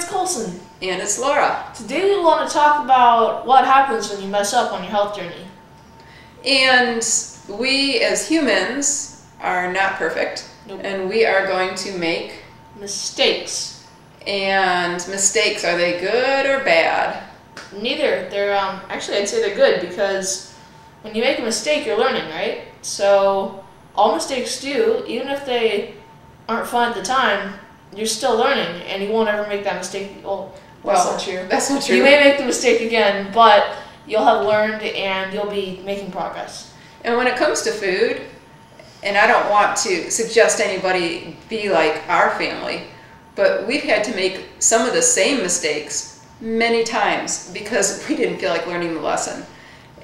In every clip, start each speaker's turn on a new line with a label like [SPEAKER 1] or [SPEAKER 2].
[SPEAKER 1] it's Colson.
[SPEAKER 2] And it's Laura.
[SPEAKER 1] Today we want to talk about what happens when you mess up on your health journey.
[SPEAKER 2] And we as humans are not perfect.
[SPEAKER 1] Nope.
[SPEAKER 2] And we are going to make
[SPEAKER 1] Mistakes.
[SPEAKER 2] And mistakes, are they good or bad?
[SPEAKER 1] Neither. They're actually I'd say they're good because when you make a mistake you're learning, right? So all mistakes do, even if they aren't fun at the time, you're still learning and you won't ever make that mistake. Well, that's not true.
[SPEAKER 2] That's not true.
[SPEAKER 1] You may make the mistake again, but you'll have learned and you'll be making progress.
[SPEAKER 2] And when it comes to food, and I don't want to suggest anybody be like our family, but we've had to make some of the same mistakes many times because we didn't feel like learning the lesson.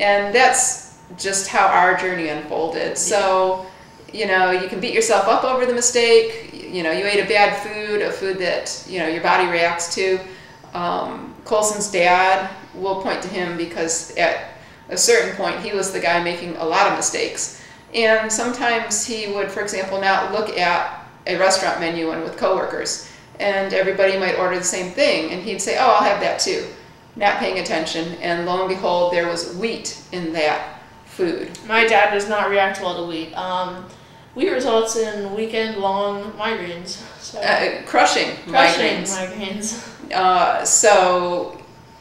[SPEAKER 2] And that's just how our journey unfolded. So, you know, you can beat yourself up over the mistake. You know, you ate a bad food, a food that, you know, your body reacts to. Colson's dad, we'll point to him because at a certain point he was the guy making a lot of mistakes. And sometimes he would, for example, not look at a restaurant menu and with coworkers, and everybody might order the same thing, and he'd say, "Oh, I'll have that too," not paying attention, and lo and behold, there was wheat in that food.
[SPEAKER 1] My dad does not react well to wheat. Wheat results in weekend-long migraines. So
[SPEAKER 2] Crushing migraines. So,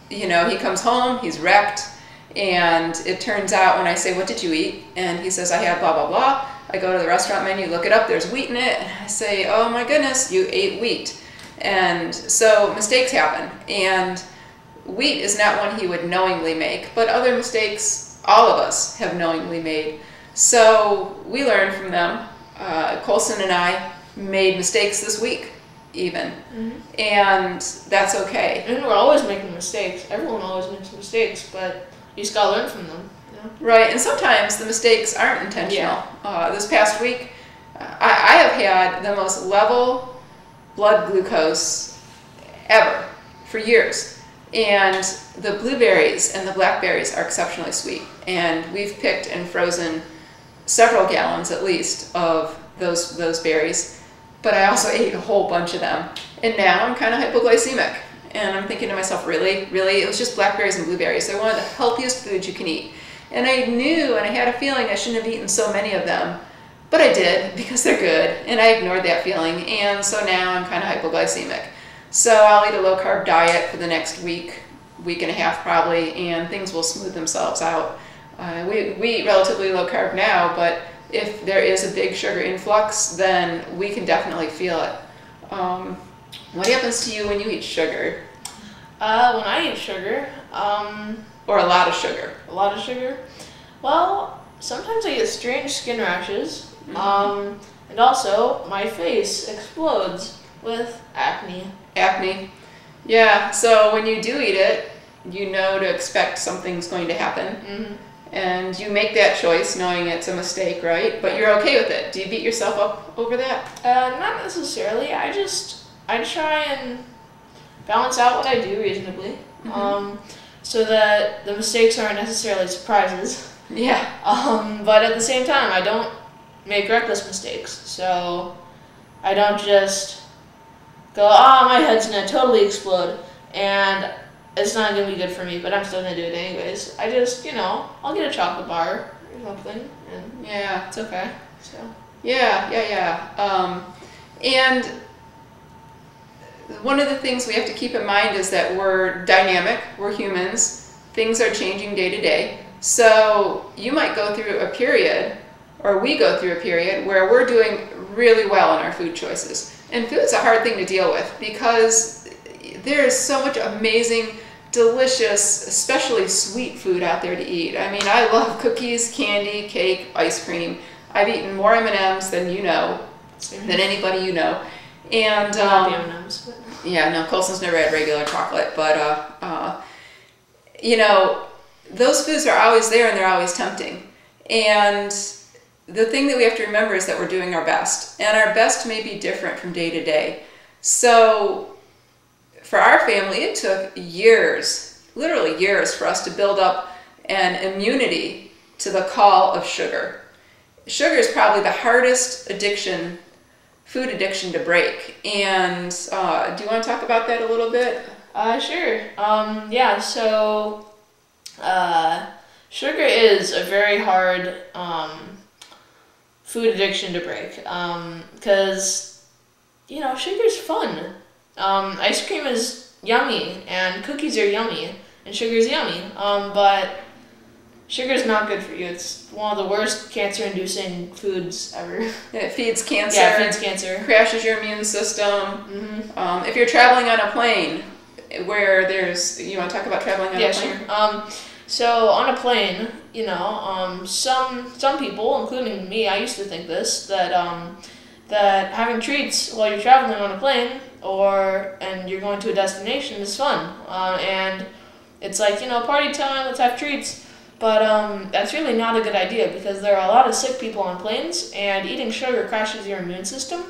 [SPEAKER 2] you know, he comes home, he's wrecked, and it turns out when I say, "What did you eat?" and he says, "I had blah, blah, blah." I go to the restaurant menu, look it up, there's wheat in it, and I say, "Oh my goodness, you ate wheat." And so mistakes happen, and wheat is not one he would knowingly make, but other mistakes all of us have knowingly made. So we learn from them. Colson and I made mistakes this week, even. And that's okay.
[SPEAKER 1] And we're always making mistakes. Everyone always makes mistakes, but you just gotta learn from them. You know?
[SPEAKER 2] Right, and sometimes the mistakes aren't intentional. This past week, I have had the most level blood glucose ever for years. And the blueberries and the blackberries are exceptionally sweet. And we've picked and frozen several gallons at least of those berries. But I also ate a whole bunch of them. And now I'm kind of hypoglycemic. And I'm thinking to myself, really? It was just blackberries and blueberries. They're one of the healthiest foods you can eat. And I knew and I had a feeling I shouldn't have eaten so many of them. But I did because they're good. And I ignored that feeling. And so now I'm kind of hypoglycemic. So I'll eat a low-carb diet for the next week and a half probably, and things will smooth themselves out. We eat relatively low-carb now, but if there is a big sugar influx, then we can definitely feel it. What happens to you when you eat sugar?
[SPEAKER 1] When I eat sugar,
[SPEAKER 2] or a lot of sugar?
[SPEAKER 1] A lot of sugar? Well, sometimes I get strange skin rashes. And also, my face explodes with acne.
[SPEAKER 2] Acne. Yeah, so when you do eat it, you know to expect something's going to happen. And you make that choice knowing it's a mistake, right? But you're okay with it. Do you beat yourself up over that?
[SPEAKER 1] Not necessarily. I try and balance out what I do reasonably. So that the mistakes aren't necessarily surprises.
[SPEAKER 2] Yeah.
[SPEAKER 1] But at the same time, I don't make reckless mistakes. So I don't just go, my head's gonna totally explode and it's not gonna be good for me, but I'm still gonna do it anyways. I just, you know, I'll get a chocolate bar or something, and
[SPEAKER 2] yeah,
[SPEAKER 1] it's okay. So
[SPEAKER 2] yeah. And one of the things we have to keep in mind is that we're dynamic, we're humans, things are changing day to day. So you might go through a period, or we go through a period, where we're doing really well in our food choices. And food's a hard thing to deal with because there's so much amazing, delicious, especially sweet food out there to eat. I mean, I love cookies, candy, cake, ice cream. I've eaten more M&Ms than you know, than anybody you know. And
[SPEAKER 1] not the M&Ms, but
[SPEAKER 2] yeah, no, Colson's never had regular chocolate, but you know, those foods are always there and they're always tempting. And the thing that we have to remember is that we're doing our best, and our best may be different from day to day. So for our family, it took years, literally years, for us to build up an immunity to the call of sugar. Sugar is probably the hardest addiction food addiction to break. And do you want to talk about that a little bit?
[SPEAKER 1] Sure. Yeah, so sugar is a very hard food addiction to break because, you know, sugar's fun. Ice cream is yummy and cookies are yummy and sugar's yummy, but sugar's not good for you. It's one of the worst cancer-inducing foods ever.
[SPEAKER 2] It feeds cancer.
[SPEAKER 1] Yeah, it feeds cancer.
[SPEAKER 2] Crashes your immune system. If you're traveling on a plane, where there's, you want to talk about traveling on a plane?
[SPEAKER 1] Sure. So on a plane, you know, some people, including me, I used to think this, that that having treats while you're traveling on a plane and you're going to a destination is fun. And it's like, you know, party time, let's have treats. But that's really not a good idea because there are a lot of sick people on planes, and eating sugar crashes your immune system.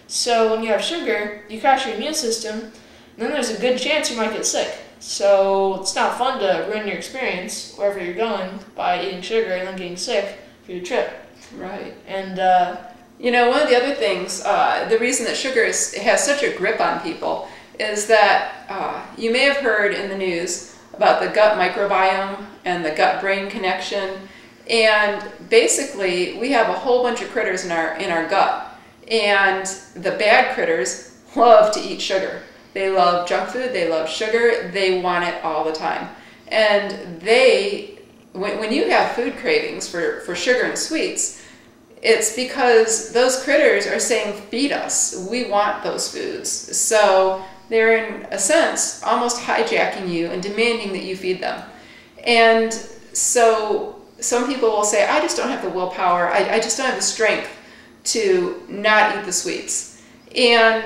[SPEAKER 1] So when you have sugar, you crash your immune system, and then there's a good chance you might get sick. So it's not fun to ruin your experience wherever you're going by eating sugar and then getting sick for your trip.
[SPEAKER 2] Right.
[SPEAKER 1] And
[SPEAKER 2] you know, one of the other things, the reason that sugar has such a grip on people is that you may have heard in the news about the gut microbiome and the gut-brain connection. And basically, we have a whole bunch of critters in our gut. And the bad critters love to eat sugar. They love junk food, they love sugar, they want it all the time. And when you have food cravings for sugar and sweets, it's because those critters are saying, feed us, we want those foods. So they're, in a sense, almost hijacking you and demanding that you feed them. And so some people will say, I just don't have the willpower, I just don't have the strength to not eat the sweets. And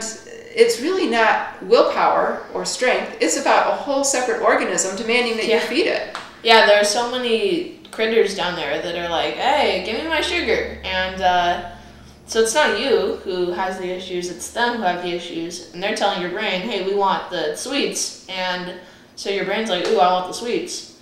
[SPEAKER 2] it's really not willpower or strength, it's about a whole separate organism demanding that you feed it.
[SPEAKER 1] Yeah, there are so many critters down there that are like, hey, give me my sugar. And so it's not you who has the issues, it's them who have the issues. And they're telling your brain, hey, we want the sweets. And so your brain's like, ooh, I want the sweets.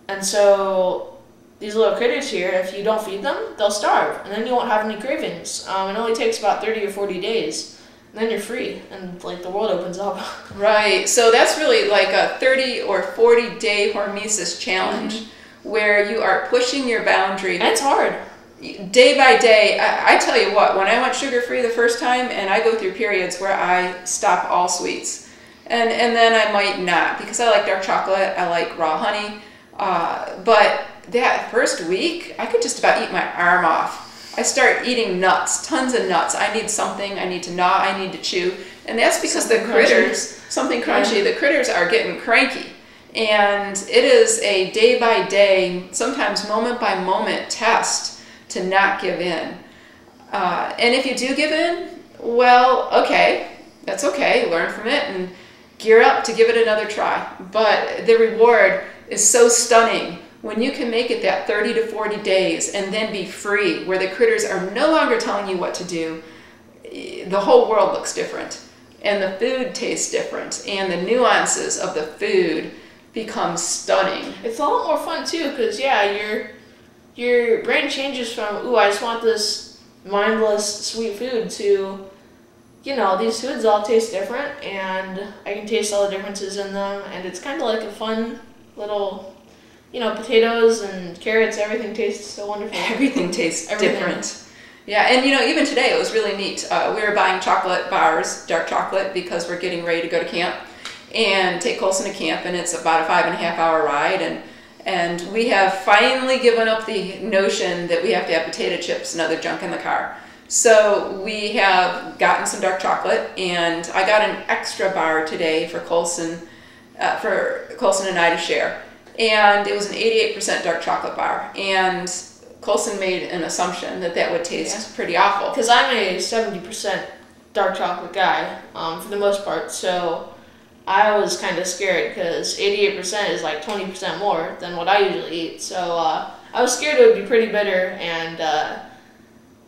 [SPEAKER 1] And so these little critters here, if you don't feed them, they'll starve. And then you won't have any cravings. It only takes about 30 or 40 days. And then you're free. And like the world opens up.
[SPEAKER 2] Right. So that's really like a 30 or 40 day hormesis challenge where you are pushing your boundary.
[SPEAKER 1] And it's hard.
[SPEAKER 2] Day by day. I tell you what, when I went sugar-free the first time, and I go through periods where I stop all sweets. And then I might not, because I like dark chocolate, I like raw honey. But that first week, I could just about eat my arm off. I start eating nuts, tons of nuts. I need something, I need to gnaw, I need to chew. And that's because something something crunchy, the critters are getting cranky. And it is a day by day, sometimes moment by moment test to not give in. And if you do give in, well, okay, that's okay, learn from it and gear up to give it another try. But the reward is so stunning when you can make it that 30 to 40 days and then be free, where the critters are no longer telling you what to do. The whole world looks different, and the food tastes different, and the nuances of the food become stunning.
[SPEAKER 1] It's a lot more fun too, because yeah, your brain changes from, ooh, I just want this mindless sweet food to, you know, these foods all taste different and I can taste all the differences in them, and it's kind of like a fun little, you know, potatoes and carrots, everything tastes so wonderful.
[SPEAKER 2] Everything tastes different. Yeah, and you know, even today it was really neat. We were buying chocolate bars, dark chocolate, because we're getting ready to go to camp and take Colson to camp, and it's about a 5.5 hour ride, and we have finally given up the notion that we have to have potato chips and other junk in the car. So we have gotten some dark chocolate, and I got an extra bar today for Colson and I to share. And it was an 88% dark chocolate bar. And Colson made an assumption that that would taste pretty awful.
[SPEAKER 1] Because I'm a 70% dark chocolate guy, for the most part, so I was kind of scared because 88% is like 20% more than what I usually eat. So I was scared it would be pretty bitter and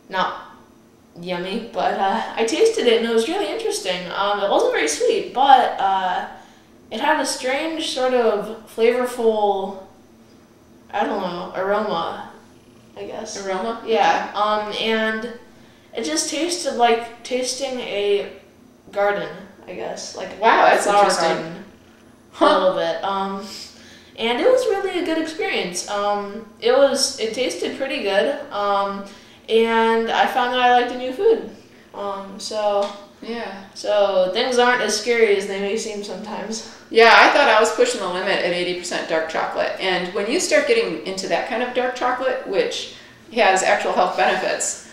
[SPEAKER 1] not yummy, but I tasted it and it was really interesting. It wasn't very sweet, but it had a strange sort of flavorful, I don't know, aroma, I guess.
[SPEAKER 2] Aroma?
[SPEAKER 1] Yeah, and it just tasted like tasting a garden, I guess. Like
[SPEAKER 2] Wow, that's
[SPEAKER 1] a flower
[SPEAKER 2] interesting.
[SPEAKER 1] garden. A little bit. And it was really a good experience. It tasted pretty good. And I found that I liked the new food.
[SPEAKER 2] Yeah.
[SPEAKER 1] So things aren't as scary as they may seem sometimes.
[SPEAKER 2] Yeah, I thought I was pushing the limit at 80% dark chocolate. And when you start getting into that kind of dark chocolate, which has actual health benefits,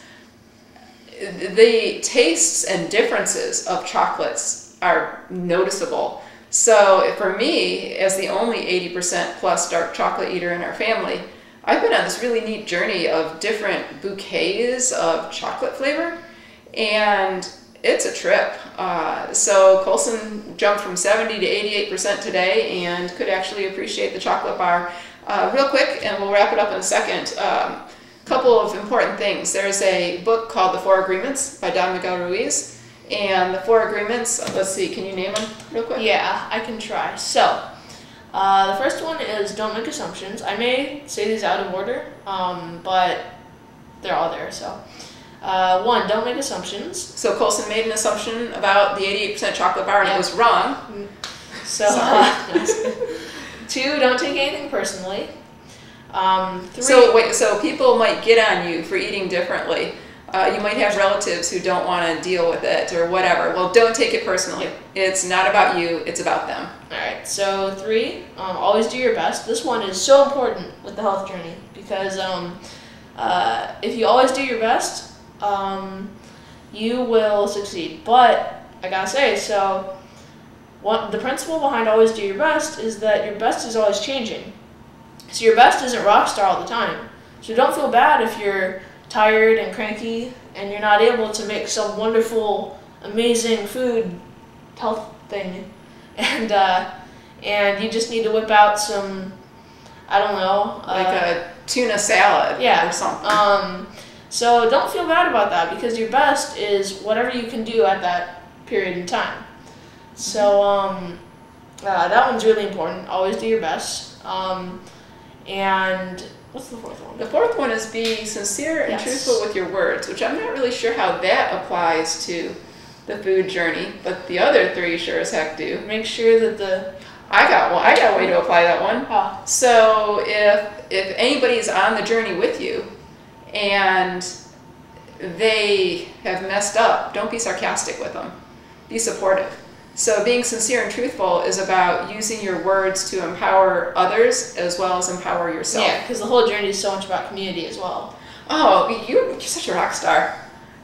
[SPEAKER 2] the tastes and differences of chocolates are noticeable. So for me, as the only 80% plus dark chocolate eater in our family, I've been on this really neat journey of different bouquets of chocolate flavor, and it's a trip. So Colson jumped from 70 to 88% today and could actually appreciate the chocolate bar. Real quick, and we'll wrap it up in a second. Couple of important things. There's a book called The Four Agreements by Don Miguel Ruiz. And the four agreements, let's see, can you name them real quick?
[SPEAKER 1] Yeah, I can try. So, the first one is don't make assumptions. I may say these out of order, but they're all there. So, one, don't make assumptions.
[SPEAKER 2] So Colson made an assumption about the 88% chocolate bar and it was wrong.
[SPEAKER 1] So, two, don't take anything personally. Three,
[SPEAKER 2] So people might get on you for eating differently. You might have relatives who don't want to deal with it or whatever. Well, don't take it personally. It's not about you, it's about them.
[SPEAKER 1] Alright, so three, always do your best. This one is so important with the health journey because if you always do your best, you will succeed. But I gotta say, so the principle behind always do your best is that your best is always changing. So your best isn't rock star all the time. So don't feel bad if you're tired and cranky and you're not able to make some wonderful, amazing food health thing, and you just need to whip out some, I don't know,
[SPEAKER 2] like a tuna salad or something.
[SPEAKER 1] So don't feel bad about that because your best is whatever you can do at that period in time. So that one's really important. Always do your best. And what's the fourth one?
[SPEAKER 2] The fourth one is be sincere and truthful with your words, which I'm not really sure how that applies to the food journey, but the other three sure as heck do.
[SPEAKER 1] Make sure that
[SPEAKER 2] I got a way to apply that one.
[SPEAKER 1] Oh.
[SPEAKER 2] So if anybody's on the journey with you and they have messed up, don't be sarcastic with them. Be supportive. So being sincere and truthful is about using your words to empower others as well as empower yourself.
[SPEAKER 1] Yeah, because the whole journey is so much about community as well.
[SPEAKER 2] Oh, you're such a rock star.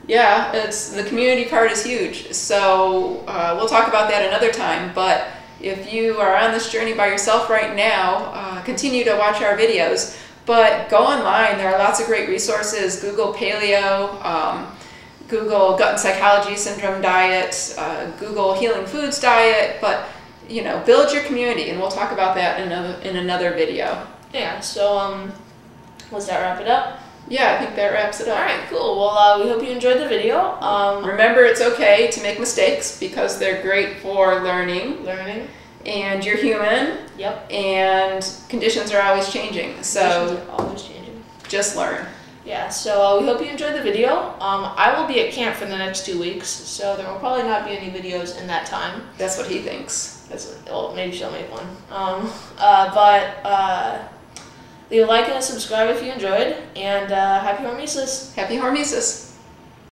[SPEAKER 2] Yeah, the community part is huge. So we'll talk about that another time. But if you are on this journey by yourself right now, continue to watch our videos. But go online. There are lots of great resources. Google paleo. Google gut and psychology syndrome diet, Google healing foods diet, but build your community, and we'll talk about that in another video.
[SPEAKER 1] Yeah, so does that wrap it up?
[SPEAKER 2] Yeah, I think that wraps it up.
[SPEAKER 1] Alright, cool. Well, we hope you enjoyed the video.
[SPEAKER 2] Remember, it's okay to make mistakes because they're great for learning. And you're human.
[SPEAKER 1] Yep.
[SPEAKER 2] And conditions are always changing. So
[SPEAKER 1] conditions are always changing.
[SPEAKER 2] Just learn.
[SPEAKER 1] Yeah, so we hope you enjoyed the video. I will be at camp for the next 2 weeks, so there will probably not be any videos in that time.
[SPEAKER 2] That's what he thinks.
[SPEAKER 1] Well, maybe she'll make one. Leave a like and a subscribe if you enjoyed, and happy Hormesis!
[SPEAKER 2] Happy Hormesis!